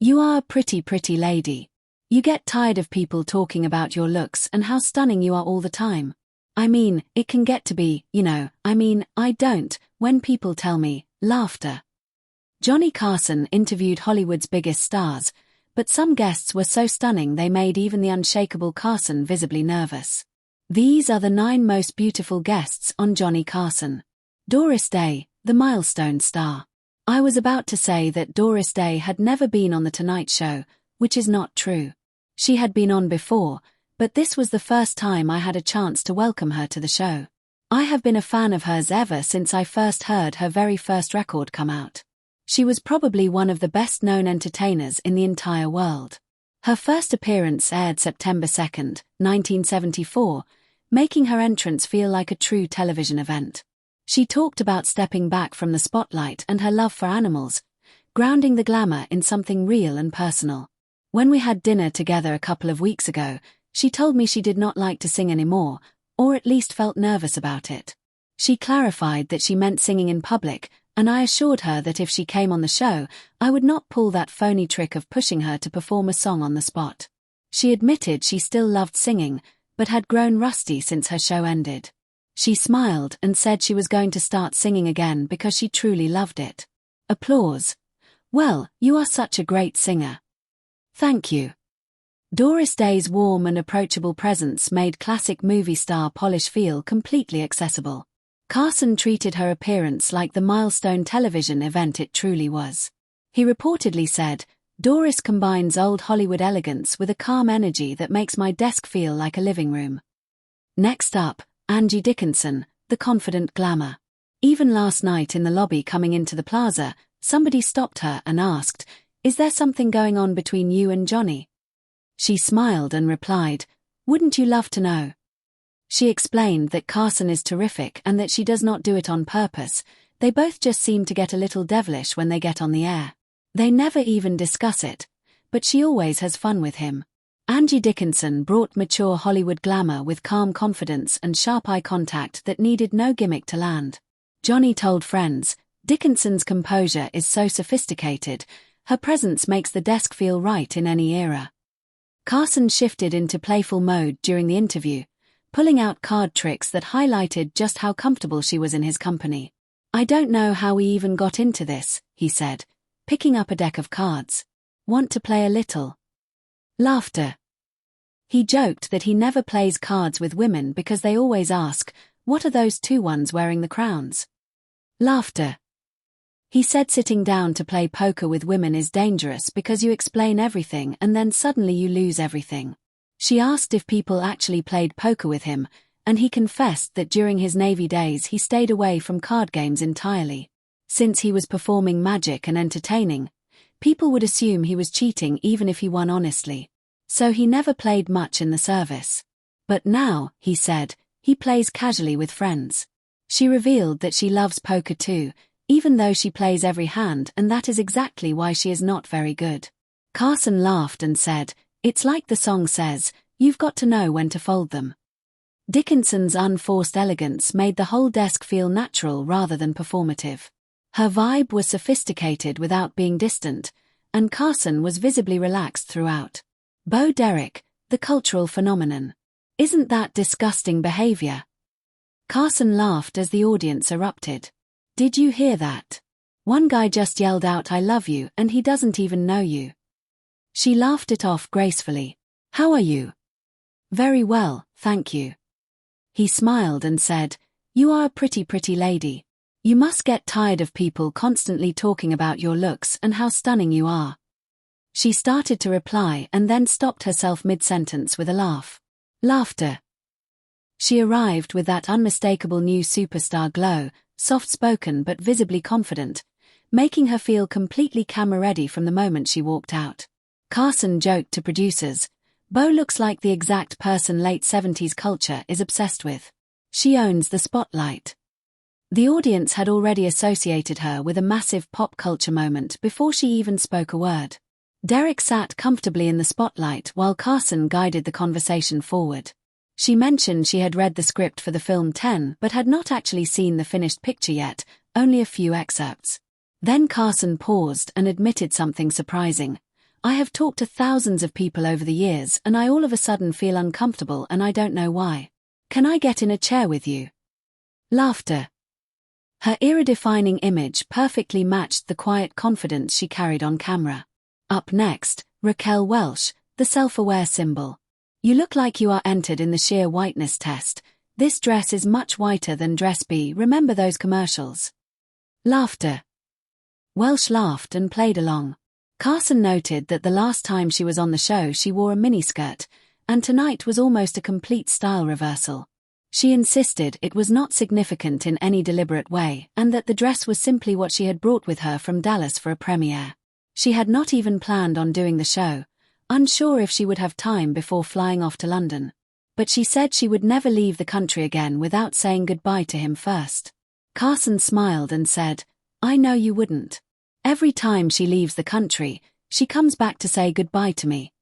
You are a pretty, pretty lady. You get tired of people talking about your looks and how stunning you are all the time. I mean, it can get to be, I don't, when people tell me, laughter. Johnny Carson interviewed Hollywood's biggest stars, but some guests were so stunning they made even the unshakable Carson visibly nervous. These are the 9 most beautiful guests on Johnny Carson. Doris Day, the milestone star. I was about to say that Doris Day had never been on The Tonight Show, which is not true. She had been on before, but this was the first time I had a chance to welcome her to the show. I have been a fan of hers ever since I first heard her very first record come out. She was probably one of the best-known entertainers in the entire world. Her first appearance aired September 2, 1974, making her entrance feel like a true television event. She talked about stepping back from the spotlight and her love for animals, grounding the glamour in something real and personal. When we had dinner together a couple of weeks ago, she told me she did not like to sing anymore, or at least felt nervous about it. She clarified that she meant singing in public, and I assured her that if she came on the show, I would not pull that phony trick of pushing her to perform a song on the spot. She admitted she still loved singing, but had grown rusty since her show ended. She smiled and said she was going to start singing again because she truly loved it. Applause. Well, you are such a great singer. Thank you. Doris Day's warm and approachable presence made classic movie star polish feel completely accessible. Carson treated her appearance like the milestone television event it truly was. He reportedly said, "Doris combines old Hollywood elegance with a calm energy that makes my desk feel like a living room." Next up, Angie Dickinson, the confident glamour. Even last night in the lobby coming into the plaza, somebody stopped her and asked, "Is there something going on between you and Johnny?" She smiled and replied, "Wouldn't you love to know?" She explained that Carson is terrific and that she does not do it on purpose. They both just seem to get a little devilish when they get on the air. They never even discuss it, but she always has fun with him. Angie Dickinson brought mature Hollywood glamour with calm confidence and sharp eye contact that needed no gimmick to land. Johnny told friends, "Dickinson's composure is so sophisticated, her presence makes the desk feel right in any era." Carson shifted into playful mode during the interview, pulling out card tricks that highlighted just how comfortable she was in his company. "I don't know how we even got into this," he said, picking up a deck of cards. "Want to play a little?" Laughter. He joked that he never plays cards with women because they always ask, "What are those 2 ones wearing the crowns?" Laughter. He said sitting down to play poker with women is dangerous because you explain everything and then suddenly you lose everything. She asked if people actually played poker with him, and he confessed that during his Navy days he stayed away from card games entirely. Since he was performing magic and entertaining, people would assume he was cheating even if he won honestly. So he never played much in the service. But now, he said, he plays casually with friends. She revealed that she loves poker too, even though she plays every hand, and that is exactly why she is not very good. Carson laughed and said, "It's like the song says, you've got to know when to fold them." Dickinson's unforced elegance made the whole desk feel natural rather than performative. Her vibe was sophisticated without being distant, and Carson was visibly relaxed throughout. Bo Derek, the cultural phenomenon. "Isn't that disgusting behavior?" Carson laughed as the audience erupted. "Did you hear that? One guy just yelled out 'I love you' and he doesn't even know you." She laughed it off gracefully. "How are you?" "Very well, thank you." He smiled and said, "You are a pretty, pretty lady. You must get tired of people constantly talking about your looks and how stunning you are." She started to reply and then stopped herself mid-sentence with a laugh. Laughter. She arrived with that unmistakable new superstar glow, soft-spoken but visibly confident, making her feel completely camera-ready from the moment she walked out. Carson joked to producers, "Bo looks like the exact person late 70s culture is obsessed with. She owns the spotlight." The audience had already associated her with a massive pop culture moment before she even spoke a word. Derek sat comfortably in the spotlight while Carson guided the conversation forward. She mentioned she had read the script for the film 10 but had not actually seen the finished picture yet, only a few excerpts. Then Carson paused and admitted something surprising. I have talked to thousands of people over the years and I all of a sudden feel uncomfortable and I don't know why. Can I get in a chair with you? Laughter. Her era-defining image perfectly matched the quiet confidence she carried on camera. Up next, Raquel Welch, the self-aware symbol. You look like you are entered in the sheer whiteness test. This dress is much whiter than dress B. Remember those commercials? Laughter. Welch laughed and played along. Carson noted that the last time she was on the show she wore a miniskirt, and tonight was almost a complete style reversal. She insisted it was not significant in any deliberate way and that the dress was simply what she had brought with her from Dallas for a premiere. She had not even planned on doing the show, unsure if she would have time before flying off to London. But she said she would never leave the country again without saying goodbye to him first. Carson smiled and said, "I know you wouldn't. Every time she leaves the country, she comes back to say goodbye to me."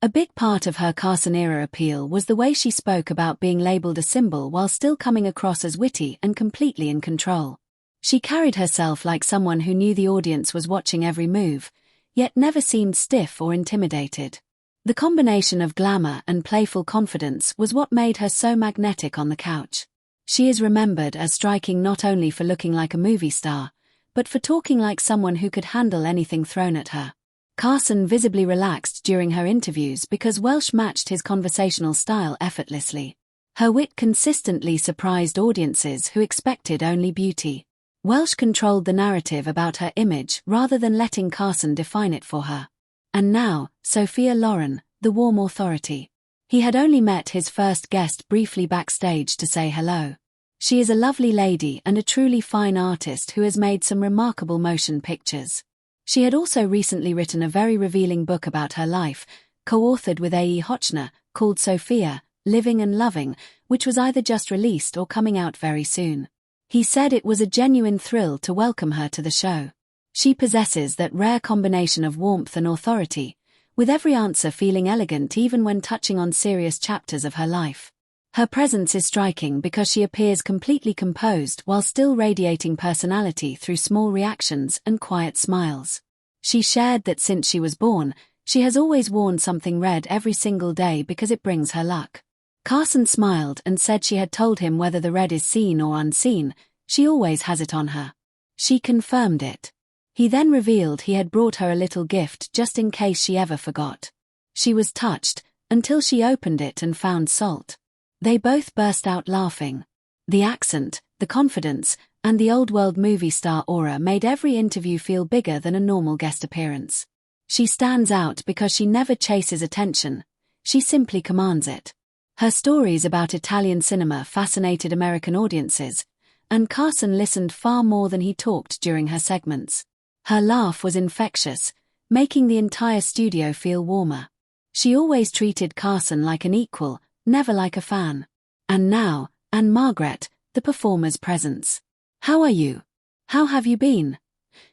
A big part of her Carson-era appeal was the way she spoke about being labeled a symbol while still coming across as witty and completely in control. She carried herself like someone who knew the audience was watching every move, yet never seemed stiff or intimidated. The combination of glamour and playful confidence was what made her so magnetic on the couch. She is remembered as striking not only for looking like a movie star, but for talking like someone who could handle anything thrown at her. Carson visibly relaxed during her interviews because Welch matched his conversational style effortlessly. Her wit consistently surprised audiences who expected only beauty. Welch controlled the narrative about her image rather than letting Carson define it for her. And now, Sophia Loren, the warm authority. He had only met his first guest briefly backstage to say hello. She is a lovely lady and a truly fine artist who has made some remarkable motion pictures. She had also recently written a very revealing book about her life, co-authored with A.E. Hochner, called Sophia, Living and Loving, which was either just released or coming out very soon. He said it was a genuine thrill to welcome her to the show. She possesses that rare combination of warmth and authority, with every answer feeling elegant even when touching on serious chapters of her life. Her presence is striking because she appears completely composed while still radiating personality through small reactions and quiet smiles. She shared that since she was born, she has always worn something red every single day because it brings her luck. Carson smiled and said she had told him whether the red is seen or unseen, she always has it on her. She confirmed it. He then revealed he had brought her a little gift just in case she ever forgot. She was touched, until she opened it and found salt. They both burst out laughing. The accent, the confidence, and the old-world movie star aura made every interview feel bigger than a normal guest appearance. She stands out because she never chases attention, she simply commands it. Her stories about Italian cinema fascinated American audiences, and Carson listened far more than he talked during her segments. Her laugh was infectious, making the entire studio feel warmer. She always treated Carson like an equal, never like a fan. And now, Ann-Margret, the performer's presence. "How are you? How have you been?"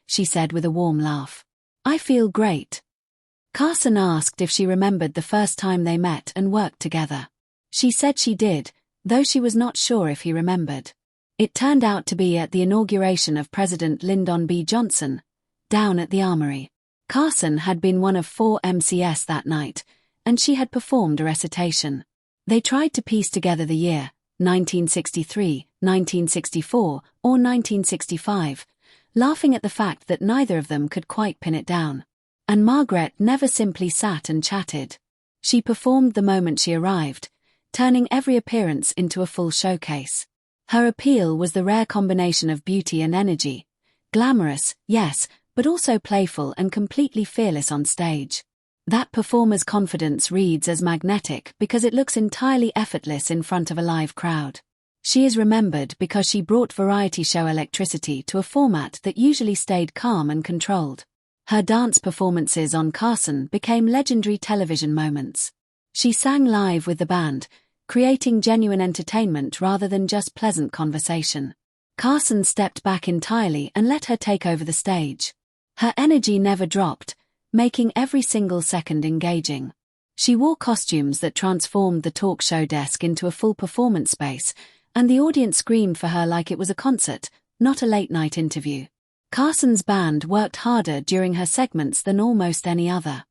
she said with a warm laugh. "I feel great." Carson asked if she remembered the first time they met and worked together. She said she did, though she was not sure if he remembered. It turned out to be at the inauguration of President Lyndon B. Johnson, down at the Armory. Carson had been one of 4 MCS that night, and she had performed a recitation. They tried to piece together the year, 1963, 1964, or 1965, laughing at the fact that neither of them could quite pin it down. Ann-Margret never simply sat and chatted. She performed the moment she arrived, turning every appearance into a full showcase. Her appeal was the rare combination of beauty and energy. Glamorous, yes, but also playful and completely fearless on stage. That performer's confidence reads as magnetic because it looks entirely effortless in front of a live crowd. She is remembered because she brought variety show electricity to a format that usually stayed calm and controlled. Her dance performances on Carson became legendary television moments. She sang live with the band, creating genuine entertainment rather than just pleasant conversation. Carson stepped back entirely and let her take over the stage. Her energy never dropped, making every single second engaging. She wore costumes that transformed the talk show desk into a full performance space, and the audience screamed for her like it was a concert, not a late-night interview. Carson's band worked harder during her segments than almost any other.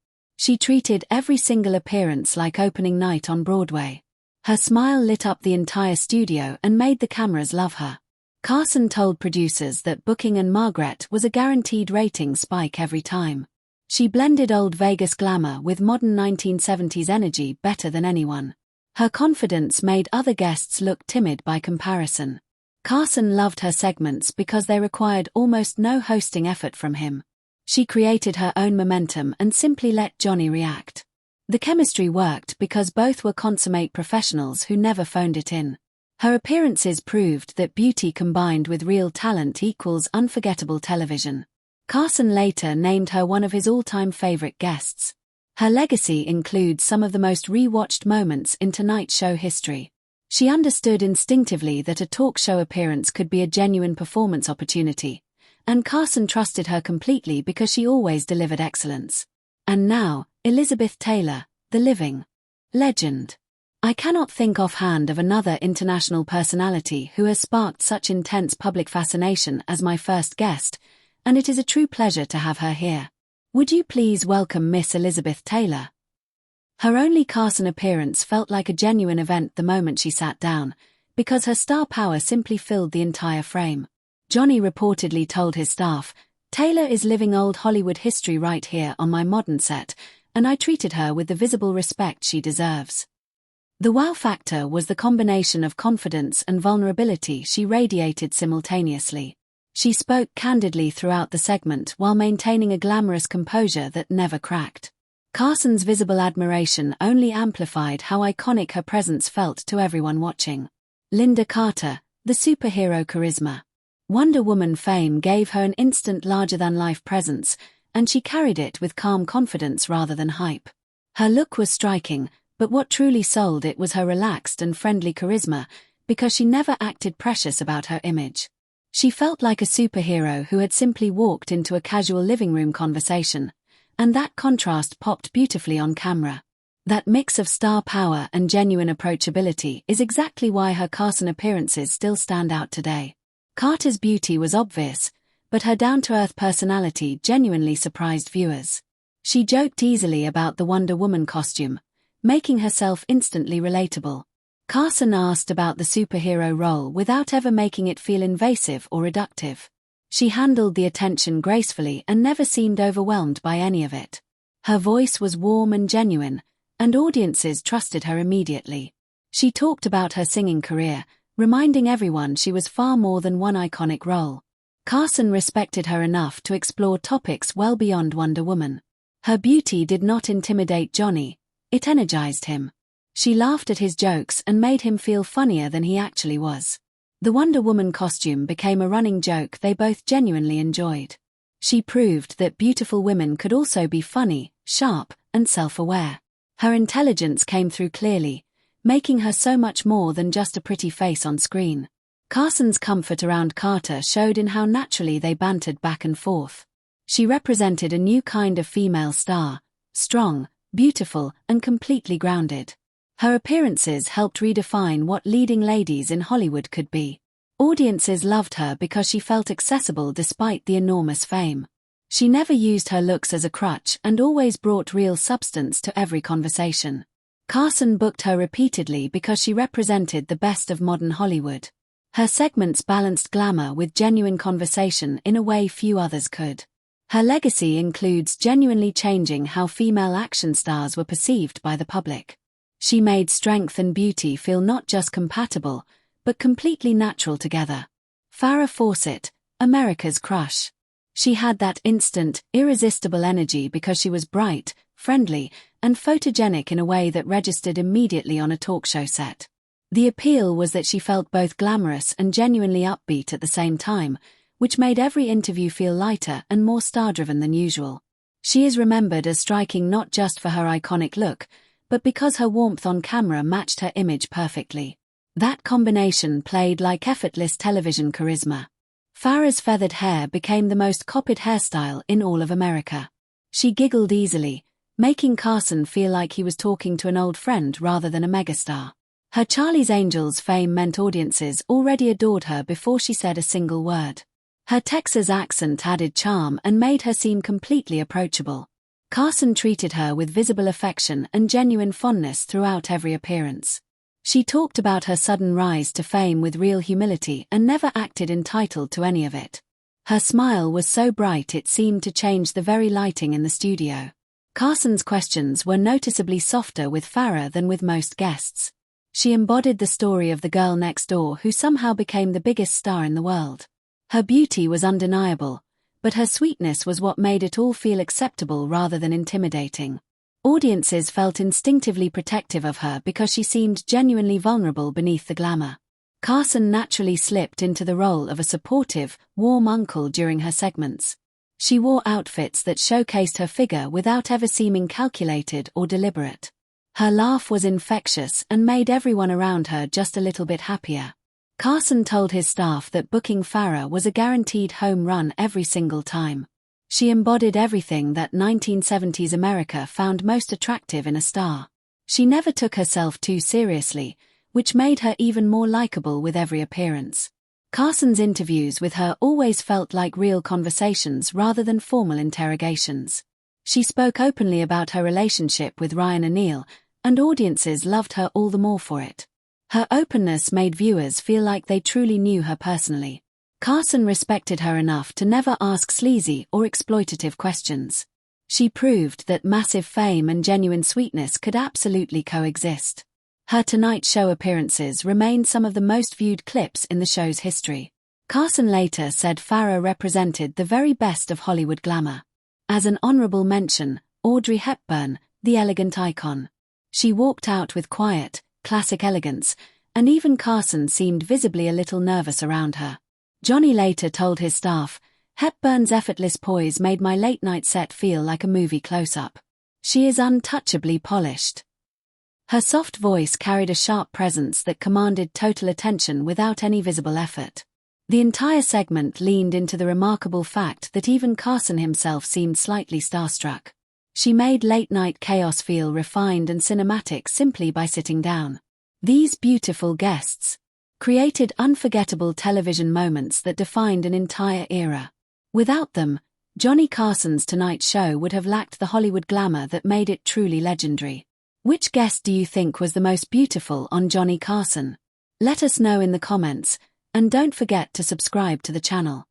She treated every single appearance like opening night on Broadway. Her smile lit up the entire studio and made the cameras love her. Carson told producers that booking Ann-Margret was a guaranteed rating spike every time. She blended old Vegas glamour with modern 1970s energy better than anyone. Her confidence made other guests look timid by comparison. Carson loved her segments because they required almost no hosting effort from him. She created her own momentum and simply let Johnny react. The chemistry worked because both were consummate professionals who never phoned it in. Her appearances proved that beauty combined with real talent equals unforgettable television. Carson later named her one of his all-time favorite guests. Her legacy includes some of the most re-watched moments in Tonight Show history. She understood instinctively that a talk show appearance could be a genuine performance opportunity, and Carson trusted her completely because she always delivered excellence. And now, Elizabeth Taylor, the living legend. I cannot think offhand of another international personality who has sparked such intense public fascination as my first guest, and it is a true pleasure to have her here. Would you please welcome Miss Elizabeth Taylor? Her only Carson appearance felt like a genuine event the moment she sat down, because her star power simply filled the entire frame. Johnny reportedly told his staff, "Taylor is living old Hollywood history right here on my modern set, and I treated her with the visible respect she deserves." The wow factor was the combination of confidence and vulnerability she radiated simultaneously. She spoke candidly throughout the segment while maintaining a glamorous composure that never cracked. Carson's visible admiration only amplified how iconic her presence felt to everyone watching. Lynda Carter, the superhero charisma. Wonder Woman fame gave her an instant larger-than-life presence, and she carried it with calm confidence rather than hype. Her look was striking, but what truly sold it was her relaxed and friendly charisma, because she never acted precious about her image. She felt like a superhero who had simply walked into a casual living room conversation, and that contrast popped beautifully on camera. That mix of star power and genuine approachability is exactly why her Carson appearances still stand out today. Carter's beauty was obvious, but her down-to-earth personality genuinely surprised viewers. She joked easily about the Wonder Woman costume, making herself instantly relatable. Carson asked about the superhero role without ever making it feel invasive or reductive. She handled the attention gracefully and never seemed overwhelmed by any of it. Her voice was warm and genuine, and audiences trusted her immediately. She talked about her singing career, reminding everyone she was far more than one iconic role. Carson respected her enough to explore topics well beyond Wonder Woman. Her beauty did not intimidate Johnny, it energized him. She laughed at his jokes and made him feel funnier than he actually was. The Wonder Woman costume became a running joke they both genuinely enjoyed. She proved that beautiful women could also be funny, sharp, and self-aware. Her intelligence came through clearly, making her so much more than just a pretty face on screen. Carson's comfort around Carter showed in how naturally they bantered back and forth. She represented a new kind of female star, strong, beautiful, and completely grounded. Her appearances helped redefine what leading ladies in Hollywood could be. Audiences loved her because she felt accessible despite the enormous fame. She never used her looks as a crutch and always brought real substance to every conversation. Carson booked her repeatedly because she represented the best of modern Hollywood. Her segments balanced glamour with genuine conversation in a way few others could. Her legacy includes genuinely changing how female action stars were perceived by the public. She made strength and beauty feel not just compatible, but completely natural together. Farrah Fawcett, America's crush. She had that instant, irresistible energy because she was bright, friendly, and photogenic in a way that registered immediately on a talk show set. The appeal was that she felt both glamorous and genuinely upbeat at the same time, which made every interview feel lighter and more star-driven than usual. She is remembered as striking not just for her iconic look, but because her warmth on camera matched her image perfectly. That combination played like effortless television charisma. Farrah's feathered hair became the most copied hairstyle in all of America. She giggled easily, making Carson feel like he was talking to an old friend rather than a megastar. Her Charlie's Angels fame meant audiences already adored her before she said a single word. Her Texas accent added charm and made her seem completely approachable. Carson treated her with visible affection and genuine fondness throughout every appearance. She talked about her sudden rise to fame with real humility and never acted entitled to any of it. Her smile was so bright it seemed to change the very lighting in the studio. Carson's questions were noticeably softer with Farrah than with most guests. She embodied the story of the girl next door who somehow became the biggest star in the world. Her beauty was undeniable, but her sweetness was what made it all feel acceptable rather than intimidating. Audiences felt instinctively protective of her because she seemed genuinely vulnerable beneath the glamour. Carson naturally slipped into the role of a supportive, warm uncle during her segments. She wore outfits that showcased her figure without ever seeming calculated or deliberate. Her laugh was infectious and made everyone around her just a little bit happier. Carson told his staff that booking Farrah was a guaranteed home run every single time. She embodied everything that 1970s America found most attractive in a star. She never took herself too seriously, which made her even more likable with every appearance. Carson's interviews with her always felt like real conversations rather than formal interrogations. She spoke openly about her relationship with Ryan O'Neal, and audiences loved her all the more for it. Her openness made viewers feel like they truly knew her personally. Carson respected her enough to never ask sleazy or exploitative questions. She proved that massive fame and genuine sweetness could absolutely coexist. Her Tonight Show appearances remain some of the most viewed clips in the show's history. Carson later said Farrah represented the very best of Hollywood glamour. As an honorable mention, Audrey Hepburn, the elegant icon. She walked out with quiet, classic elegance, and even Carson seemed visibly a little nervous around her. Johnny later told his staff, "Hepburn's effortless poise made my late-night set feel like a movie close-up. She is untouchably polished." Her soft voice carried a sharp presence that commanded total attention without any visible effort. The entire segment leaned into the remarkable fact that even Carson himself seemed slightly starstruck. She made late-night chaos feel refined and cinematic simply by sitting down. These beautiful guests created unforgettable television moments that defined an entire era. Without them, Johnny Carson's Tonight Show would have lacked the Hollywood glamour that made it truly legendary. Which guest do you think was the most beautiful on Johnny Carson? Let us know in the comments, and don't forget to subscribe to the channel.